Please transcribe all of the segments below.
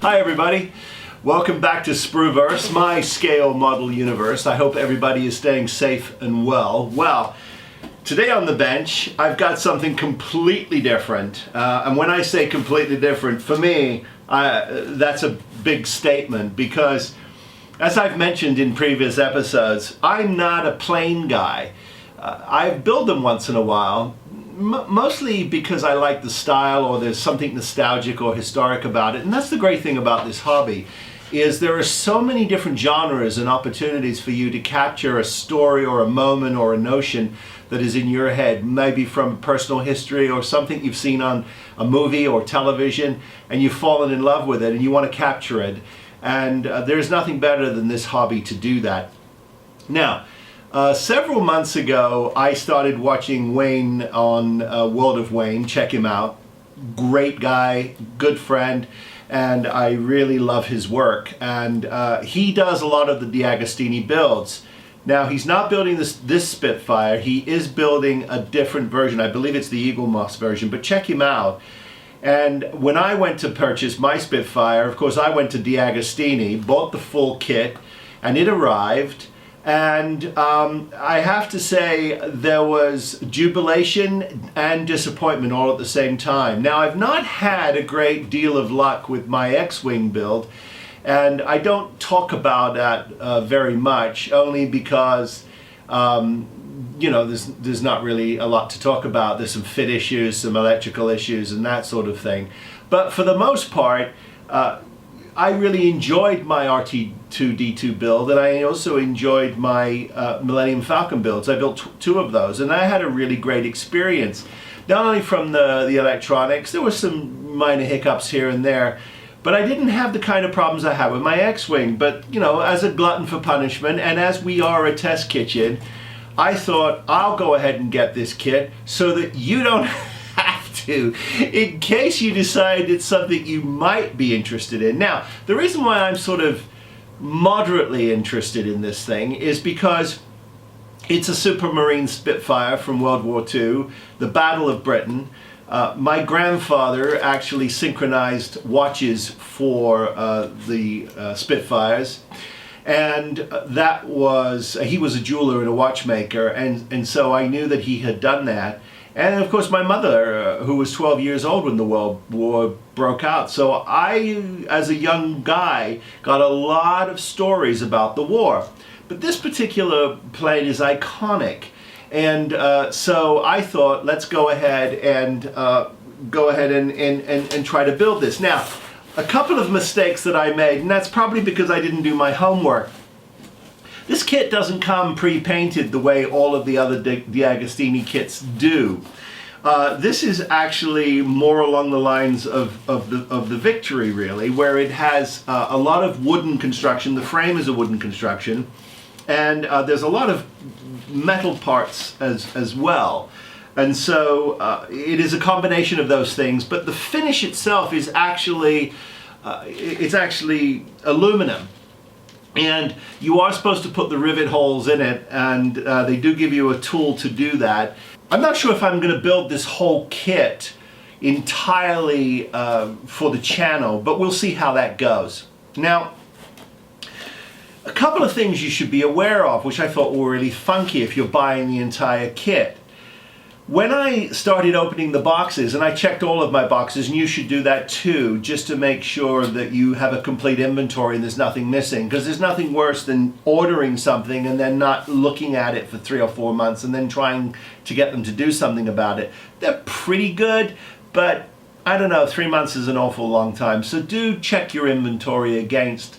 Hi everybody, welcome back to Spruverse, my scale model universe. I hope everybody is staying safe and well. Well, today on the bench I've got something completely different, and when I say completely different, for me that's a big statement, because as I've mentioned in previous episodes, I'm not a plane guy. I build them once in a while, mostly because I like the style, or there's something nostalgic or historic about it. And that's the great thing about this hobby, is there are so many different genres and opportunities for you to capture a story or a moment or a notion that is in your head, maybe from personal history or something you've seen on a movie or television, and you've fallen in love with it and you want to capture it. And there's nothing better than this hobby to do that. Now, several months ago, I started watching Wayne on World of Wayne. Check him out. Great guy, good friend, and I really love his work. And he does a lot of the DeAgostini builds. Now, he's not building this Spitfire. He is building a different version. I believe it's the Eagle Moss version, but check him out. And when I went to purchase my Spitfire, of course, I went to DeAgostini, bought the full kit, and it arrived. And I have to say, there was jubilation and disappointment all at the same time. Now, I've not had a great deal of luck with my X-Wing build, and I don't talk about that very much, only because you know, there's not really a lot to talk about. There's some fit issues, some electrical issues, and that sort of thing. But for the most part, I really enjoyed my RT2D2 build, and I also enjoyed my Millennium Falcon builds. I built two of those, and I had a really great experience. Not only from the electronics, there were some minor hiccups here and there, but I didn't have the kind of problems I had with my X-Wing. But, you know, as a glutton for punishment, and as we are a test kitchen, I thought I'll go ahead and get this kit so that you don't have to, in case you decide it's something you might be interested in. Now, the reason why I'm sort of moderately interested in this thing is because it's a Supermarine Spitfire from World War II, the Battle of Britain. My grandfather actually synchronized watches for the Spitfires. And that was, he was a jeweler and a watchmaker, and so I knew that he had done that. And of course my mother, who was 12 years old when the World War broke out. So I, as a young guy, got a lot of stories about the war. But this particular plane is iconic. And so I thought, let's go ahead and try to build this. Now, a couple of mistakes that I made, and that's probably because I didn't do my homework. This kit doesn't come pre-painted the way all of the other DeAgostini kits do. This is actually more along the lines of the Victory, really, where it has a lot of wooden construction. The frame is a wooden construction, and there's a lot of metal parts as well. And so it is a combination of those things, but the finish itself is actually aluminum. And you are supposed to put the rivet holes in it, and they do give you a tool to do that. I'm not sure if I'm going to build this whole kit entirely for the channel, but we'll see how that goes. Now, a couple of things you should be aware of, which I thought were really funky if you're buying the entire kit. When I started opening the boxes, and I checked all of my boxes, and you should do that too, just to make sure that you have a complete inventory and there's nothing missing, because there's nothing worse than ordering something and then not looking at it for 3 or 4 months and then trying to get them to do something about it. They're pretty good, but I don't know, 3 months is an awful long time. So do check your inventory against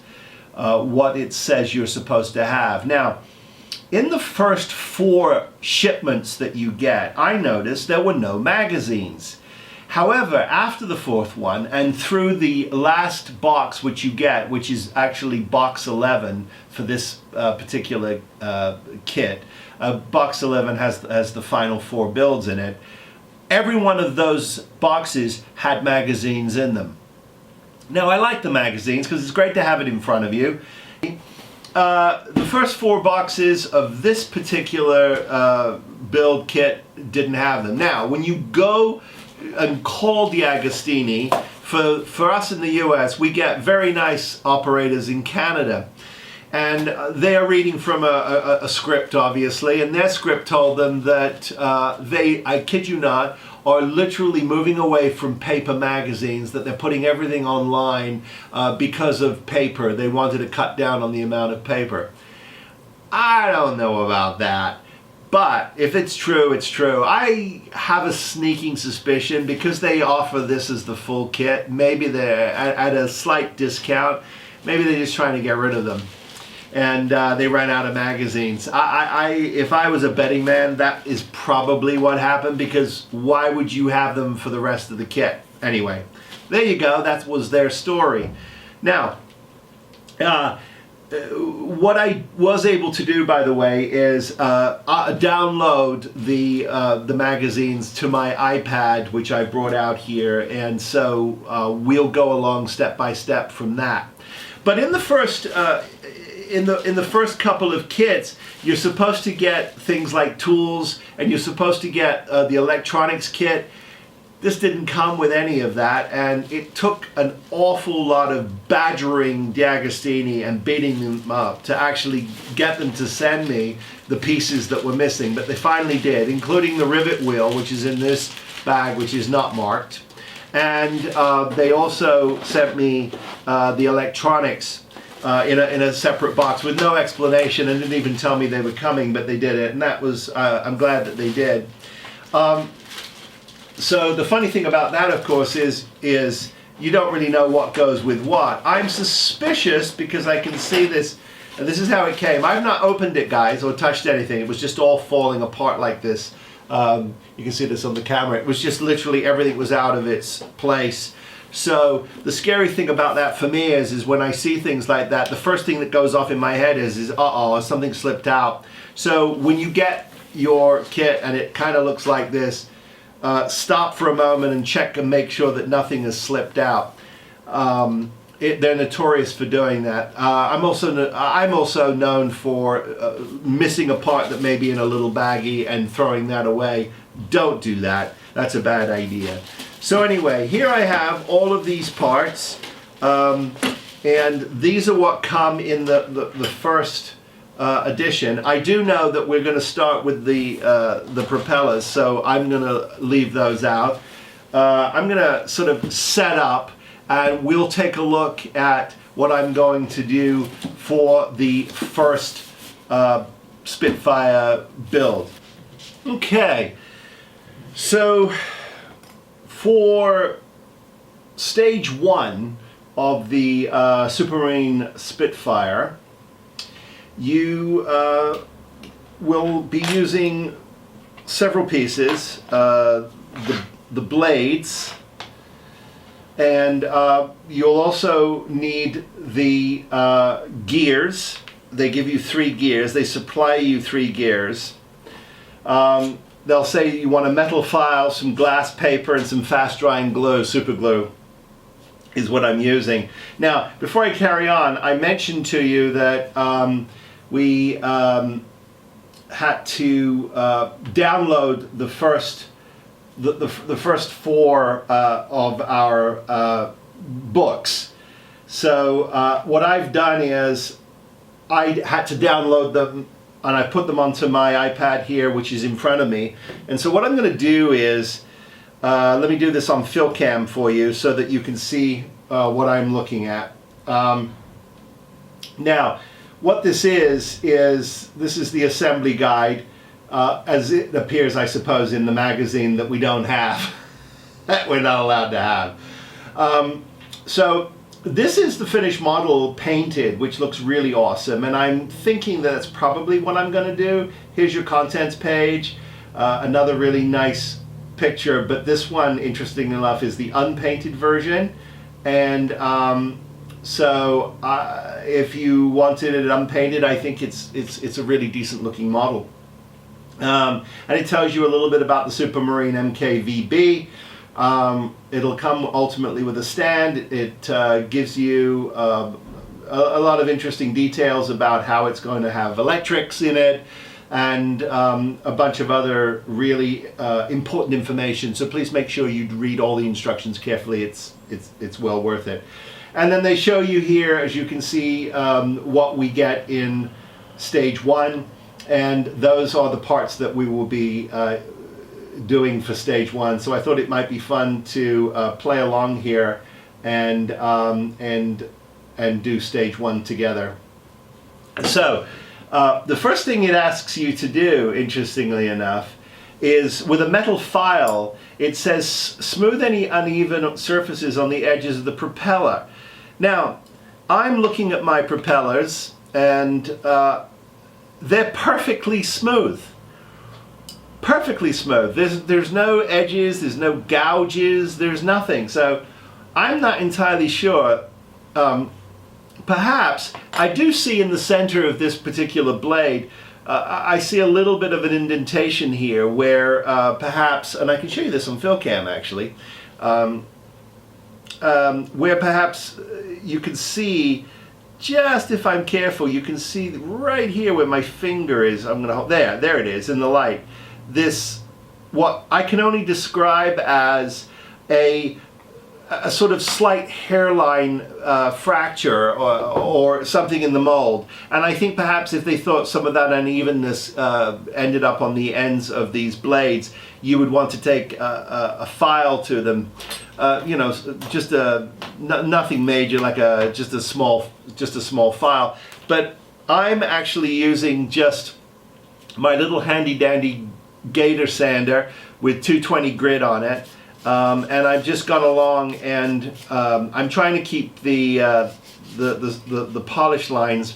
what it says you're supposed to have. Now, in the first 4 shipments that you get, I noticed there were no magazines. However, after the 4th one, and through the last box which you get, which is actually box 11 for this particular kit, box 11 has the final 4 builds in it. Every one of those boxes had magazines in them. Now, I like the magazines because it's great to have it in front of you. The first 4 boxes of this particular build kit didn't have them. Now, when you go and call DeAgostini for us in the US, we get very nice operators in Canada. And they are reading from a script, obviously, and their script told them that they, I kid you not, are literally moving away from paper magazines, that they're putting everything online because of paper. They wanted to cut down on the amount of paper. I don't know about that, but if it's true, it's true. I have a sneaking suspicion, because they offer this as the full kit, maybe they're at a slight discount, maybe they're just trying to get rid of them. And they ran out of magazines. If I was a betting man, that is probably what happened, because why would you have them for the rest of the kit? Anyway, there you go. That was their story. Now, what I was able to do, by the way, is download the magazines to my iPad, which I brought out here, and so we'll go along step by step from that. But in the first in the first couple of kits, you're supposed to get things like tools, and you're supposed to get the electronics kit. This didn't come with any of that, and it took an awful lot of badgering DeAgostini and beating them up to actually get them to send me the pieces that were missing. But they finally did, including the rivet wheel, which is in this bag, which is not marked. And they also sent me the electronics in a separate box with no explanation, and didn't even tell me they were coming, but they did it, and that was, I'm glad that they did. So the funny thing about that, of course, is you don't really know what goes with what. I'm suspicious, because I can see this, and this is how it came. I've not opened it, guys, or touched anything. It was just all falling apart like this. You can see this on the camera. It was just literally everything was out of its place. So the scary thing about that for me is when I see things like that, the first thing that goes off in my head is uh-oh, something slipped out. So when you get your kit and it kind of looks like this, stop for a moment and check and make sure that nothing has slipped out. They're notorious for doing that. I'm also known for missing a part that may be in a little baggie and throwing that away. Don't do that. That's a bad idea. So anyway, here I have all of these parts, and these are what come in the first edition. I do know that we're going to start with the propellers, so I'm going to leave those out. I'm going to sort of set up, and we'll take a look at what I'm going to do for the first Spitfire build. Okay, so for stage 1 of the Supermarine Spitfire, you will be using several pieces, the blades, and you'll also need the gears. They give you 3 gears. They supply you 3 gears. They'll say you want a metal file, some glass paper, and some fast drying glue, super glue is what I'm using. Now, before I carry on, I mentioned to you that we had to download the first four of our books. So what I've done is I had to download them, and I put them onto my iPad here, which is in front of me. And so what I'm going to do is, let me do this on PhilCam for you so that you can see what I'm looking at. Now, what this is the assembly guide, as it appears, I suppose, in the magazine that we don't have, that we're not allowed to have. So this is the finished model painted, which looks really awesome, and I'm thinking that that's probably what I'm going to do. Here's your contents page, another really nice picture, but this one, interesting enough, is the unpainted version. And so if you wanted it unpainted, I think it's a really decent looking model. And it tells you a little bit about the Supermarine MKVB. It'll come ultimately with a stand. It gives you a lot of interesting details about how it's going to have electrics in it, and a bunch of other really important information. So please make sure you read all the instructions carefully. It's well worth it. And then they show you here, as you can see, what we get in stage 1, and those are the parts that we will be doing for stage 1. So I thought it might be fun to play along here and do stage 1 together. So the first thing it asks you to do, interestingly enough, is with a metal file, it says smooth any uneven surfaces on the edges of the propeller. Now, I'm looking at my propellers, and they're perfectly smooth. Perfectly smooth. There's no edges, there's no gouges, there's nothing. So I'm not entirely sure. Perhaps I do see in the center of this particular blade, I see a little bit of an indentation here where perhaps, and I can show you this on PhilCam actually, where perhaps you can see, just if I'm careful, you can see right here where my finger is. I'm going to hold, there it is in the light. This, what I can only describe as a sort of slight hairline fracture or something in the mold. And I think perhaps if they thought some of that unevenness ended up on the ends of these blades, you would want to take a file to them, you know, just nothing major, like just a small file. But I'm actually using just my little handy dandy gator sander with 220 grit on it. And I've just gone along and I'm trying to keep the polish lines,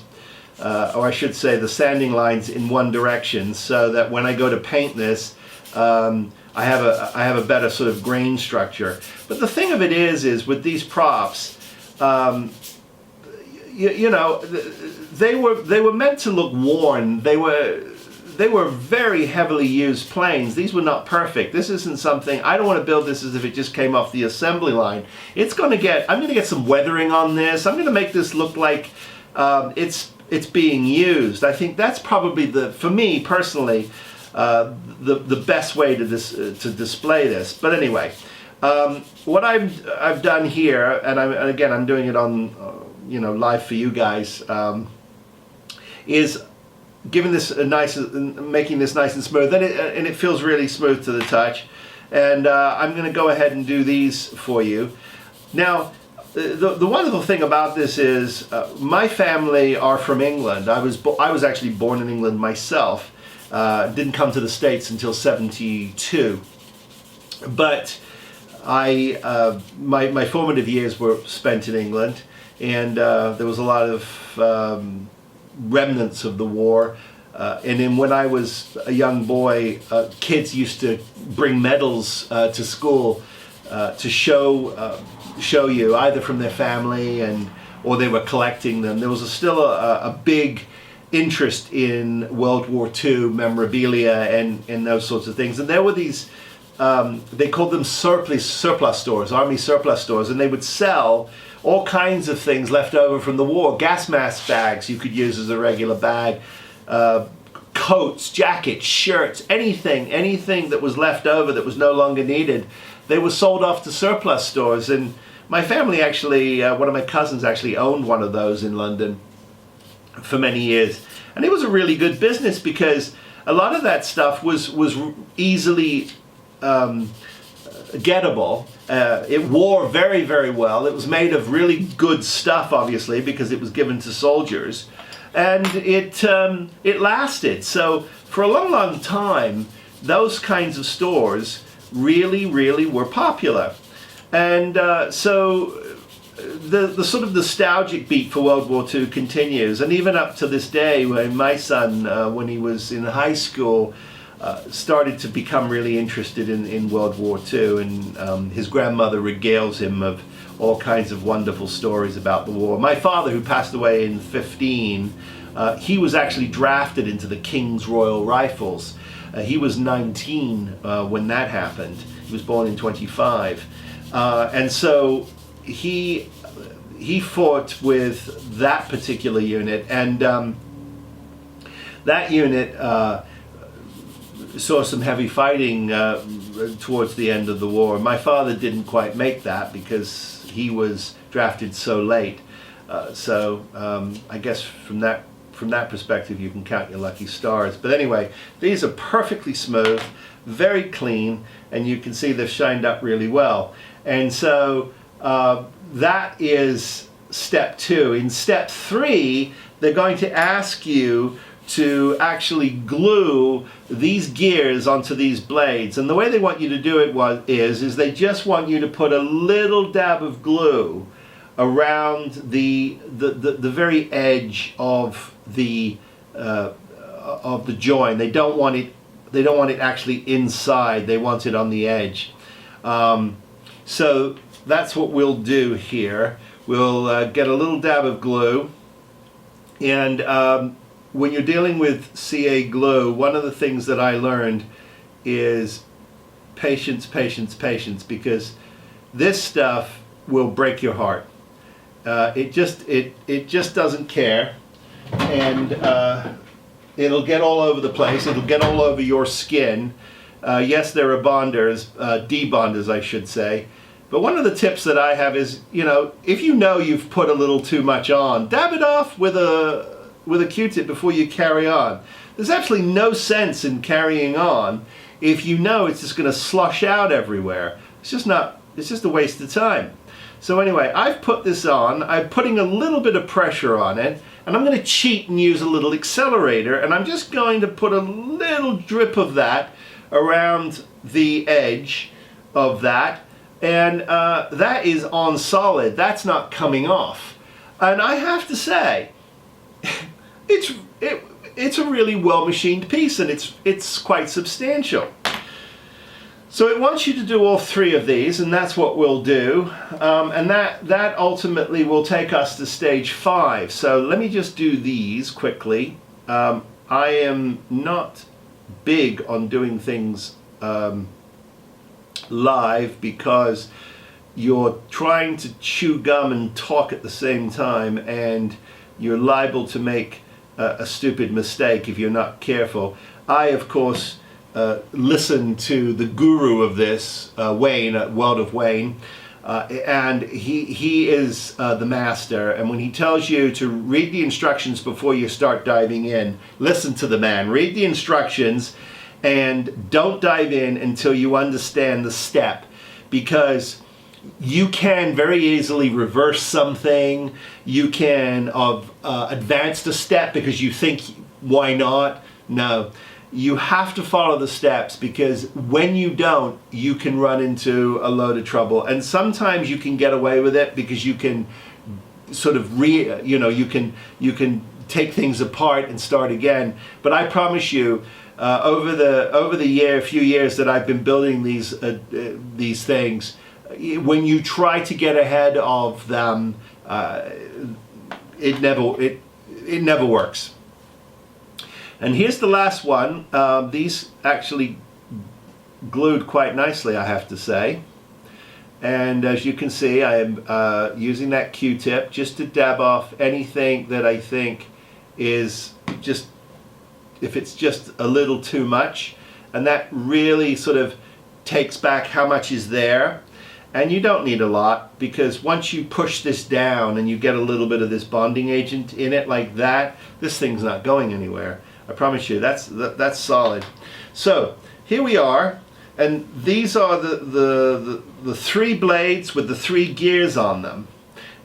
or I should say the sanding lines, in one direction, so that when I go to paint this, I have a better sort of grain structure. But the thing of it is with these props, you know, they were meant to look worn. They were very heavily used planes. These were not perfect. This isn't something, I don't want to build this as if it just came off the assembly line. I'm going to get some weathering on this. I'm going to make this look like it's being used. I think that's probably for me personally, the best way to display this. But anyway, what I've done here, and again I'm doing it on you know, live for you guys, is giving this making this nice and smooth, and it feels really smooth to the touch. And I'm going to go ahead and do these for you. Now, the wonderful thing about this is my family are from England. I was actually born in England myself. Didn't come to the States until '72, but my formative years were spent in England, and there was a lot of remnants of the war, and then when I was a young boy, kids used to bring medals to school to show you, either from their family or they were collecting them. There was still a big interest in World War II memorabilia and those sorts of things, and there were these they called them surplus stores, army surplus stores, and they would sell all kinds of things left over from the war. Gas mask bags you could use as a regular bag, coats, jackets, shirts, anything that was left over that was no longer needed. They were sold off to surplus stores, and my family actually, one of my cousins actually owned one of those in London for many years. And it was a really good business because a lot of that stuff was easily gettable. It wore very, very well. It was made of really good stuff, obviously, because it was given to soldiers, and it lasted. So for a long, long time, those kinds of stores really, really were popular, and so the sort of nostalgic beat for World War II continues, and even up to this day, when my son, when he was in high school, started to become really interested in World War II, and his grandmother regales him of all kinds of wonderful stories about the war. My father, who passed away in '15, he was actually drafted into the King's Royal Rifles. He was 19 when that happened. He was born in '25, and so he fought with that particular unit, and that unit saw some heavy fighting towards the end of the war. My father didn't quite make that because he was drafted so late. I guess from that perspective, you can count your lucky stars. But anyway, these are perfectly smooth, very clean, and you can see they've shined up really well. And so that is step 2. In step 3, they're going to ask you to actually glue these gears onto these blades. And the way they want you to do it is they just want you to put a little dab of glue around the very edge of the join. They don't want it actually inside. They want it on the edge. So that's what we'll do here. We'll get a little dab of glue, and when you're dealing with CA glue, one of the things that I learned is patience, patience, patience, because this stuff will break your heart. It just doesn't care, and it'll get all over the place. It'll get all over your skin. Yes, there are bonders, debonders, I should say. But one of the tips that I have is, if you know you've put a little too much on, dab it off with a Q-tip before you carry on. There's absolutely no sense in carrying on if you know it's just going to slosh out everywhere. It's just a waste of time. So anyway, I've put this on. I'm putting a little bit of pressure on it, and I'm going to cheat and use a little accelerator, and I'm just going to put a little drip of that around the edge of that, and that is on solid. That's not coming off. And I have to say, it's a really well machined piece, and it's quite substantial. So it wants you to do all 3 of these, and that's what we'll do. And that ultimately will take us to stage 5. So let me just do these quickly. I am not big on doing things live because you're trying to chew gum and talk at the same time, and you're liable to make a stupid mistake if you're not careful. I, of course, listen to the guru of this, Wayne, at World of Wayne, and he is the master. And when he tells you to read the instructions before you start diving in, listen to the man. Read the instructions and don't dive in until you understand the step, because you can very easily reverse something. You can advance the step because you think, why not? No. You have to follow the steps, because when you don't, you can run into a load of trouble. And sometimes you can get away with it because you can sort of you can take things apart and start again. But I promise you, over the few years that I've been building these things, when you try to get ahead of them, it never works. And here's the last one. These actually glued quite nicely, I have to say. And as you can see, I am using that Q-tip just to dab off anything that I think is just, if it's just a little too much. And that really sort of takes back how much is there. And you don't need a lot, because once you push this down and you get a little bit of this bonding agent in it like that, this thing's not going anywhere. I promise you, that's solid. So here we are, and these are the 3 blades with the 3 gears on them.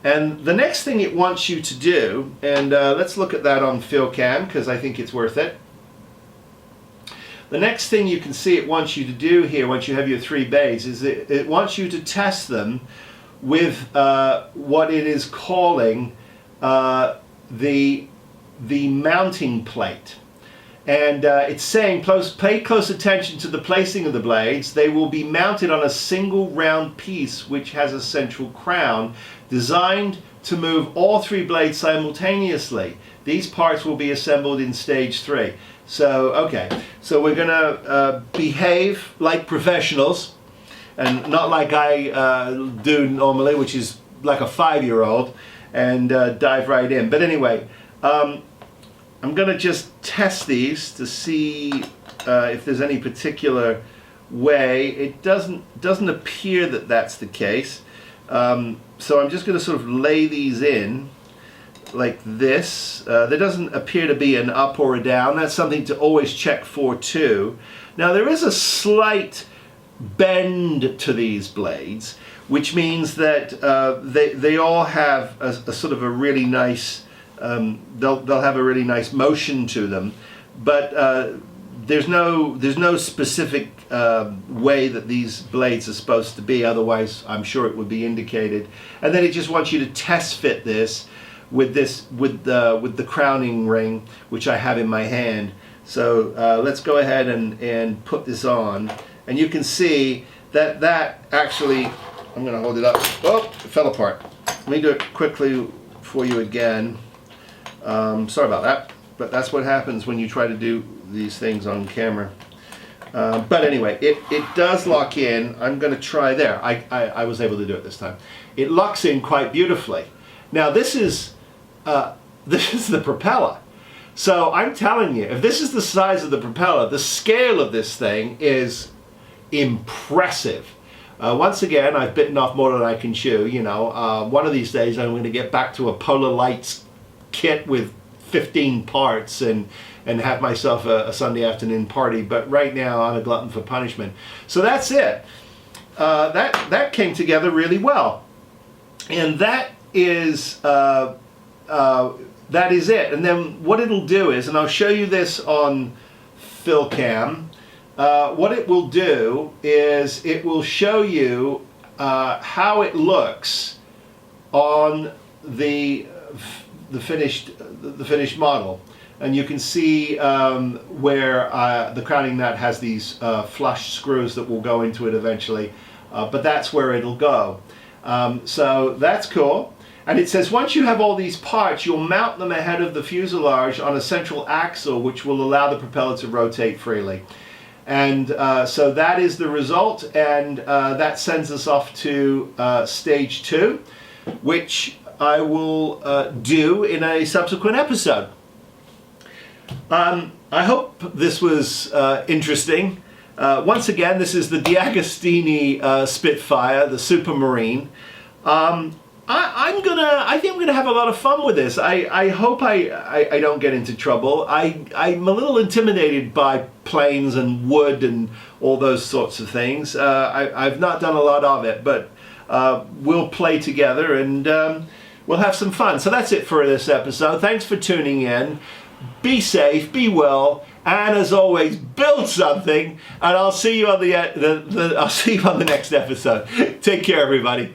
And the next thing it wants you to do, and let's look at that on FilCam because I think it's worth it. The next thing you can see it wants you to do here, once you have your 3 bays, is it wants you to test them with what it is calling the mounting plate. And it's saying, pay close attention to the placing of the blades. They will be mounted on a single round piece which has a central crown, designed to move all 3 blades simultaneously. These parts will be assembled in stage 3. So, okay, so we're going to behave like professionals, and not like I do normally, which is like a 5-year-old, and dive right in. But anyway, I'm going to just test these to see if there's any particular way. It doesn't appear that that's the case. So I'm just going to sort of lay these in like this. There doesn't appear to be an up or a down. That's something to always check for too. Now there is a slight bend to these blades, which means that they all have a sort of a really nice, they'll have a really nice motion to them, but there's no specific way that these blades are supposed to be, otherwise I'm sure it would be indicated. And then it just wants you to test fit this with the crowning ring, which I have in my hand. So let's go ahead and put this on, and you can see that actually, I'm going to hold it up. Oh, it fell apart. Let me do it quickly for you again. Sorry about that, but that's what happens when you try to do these things on camera. But anyway, it does lock in. I'm going to try there. I was able to do it this time. It locks in quite beautifully. Now this is the propeller. So I'm telling you, if this is the size of the propeller, the scale of this thing is impressive. Once again, I've bitten off more than I can chew. You know, one of these days I'm going to get back to a Polar Lights kit with 15 parts and have myself a Sunday afternoon party. But right now I'm a glutton for punishment. So that's it. That came together really well, and that is it. And then what it'll do is, and I'll show you this on PhilCam. What it will do is it will show you how it looks on the finished model, and you can see where the crowning nut has these flush screws that will go into it eventually, but that's where it'll go. So that's cool. And it says once you have all these parts, you'll mount them ahead of the fuselage on a central axle, which will allow the propeller to rotate freely. And so that is the result, and that sends us off to stage 2, which I will do in a subsequent episode. I hope this was interesting. Once again, this is the DeAgostini Spitfire, the Supermarine. I think I'm gonna have a lot of fun with this. I hope I don't get into trouble. I'm a little intimidated by planes and wood and all those sorts of things. I've not done a lot of it, but we'll play together and we'll have some fun. So that's it for this episode. Thanks for tuning in. Be safe, be well, and as always, build something. And I'll see you on I'll see you on the next episode. Take care, everybody.